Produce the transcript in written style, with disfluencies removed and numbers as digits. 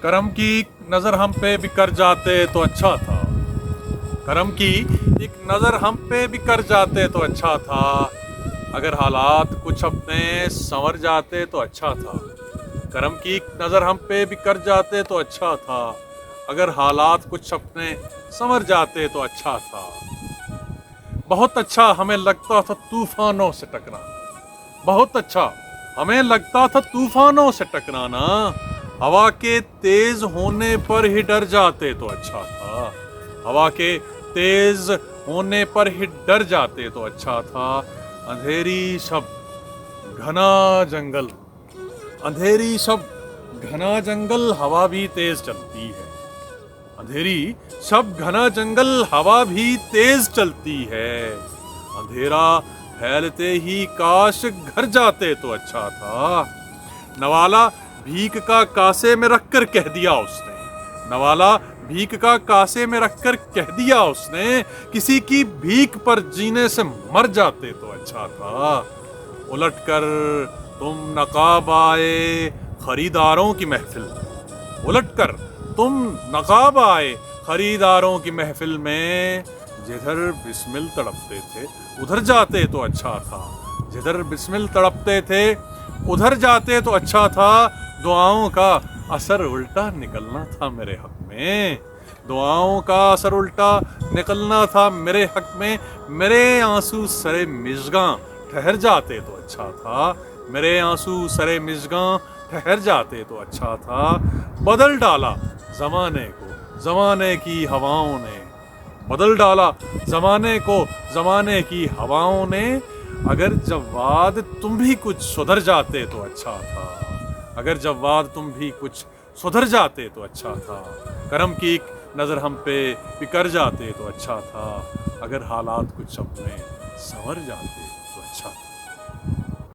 करम की नजर हम पे भी कर जाते तो अच्छा था। करम की एक नजर हम पे भी कर जाते तो अच्छा था। अगर हालात कुछ अपने संवर जाते तो अच्छा था। करम की एक नजर हम पे भी कर जाते तो अच्छा था। अगर हालात कुछ अपने संवर जाते तो अच्छा था। बहुत अच्छा हमें लगता था तूफानों से टकराना। बहुत अच्छा हमें लगता था तूफानों से टकराना। हवा के तेज होने पर ही डर जाते तो अच्छा था। हवा के तेज होने पर ही डर जाते तो अच्छा था। अंधेरी शब घना जंगल, अंधेरी शब घना जंगल, हवा भी तेज चलती है। अंधेरी सब घना जंगल, हवा भी तेज चलती है। अंधेरा फैलते ही काश घर जाते तो अच्छा था। नवाला भीख का कासे में रखकर कह दिया उसने। नवाला भीख का कासे में रखकर कह दिया उसने, किसी की भीख पर जीने से मर जाते तो अच्छा था। उलटकर तुम नकाब आए खरीदारों की महफिल में। उलटकर तुम नकाब आए खरीदारों की महफिल में। जिधर बिस्मिल तड़पते थे उधर जाते तो अच्छा था। जिधर बिस्मिल तड़पते थे उधर जाते तो अच्छा था। दुआओं का असर उल्टा निकलना था मेरे हक में। दुआओं का असर उल्टा निकलना था मेरे हक में। मेरे आंसू सरे मिजगां ठहर जाते तो अच्छा था। मेरे आंसू सरे मिजगां ठहर जाते तो अच्छा था। बदल डाला जमाने को जमाने की हवाओं ने। बदल डाला जमाने को जमाने की हवाओं ने। अगर जवाद तुम भी कुछ सुधर जाते तो अच्छा था। अगर जवाद तुम भी कुछ सुधर जाते तो अच्छा था। करम की एक नजर हम पे बिकर जाते तो अच्छा था। अगर हालात कुछ अपने संवर जाते तो अच्छा था।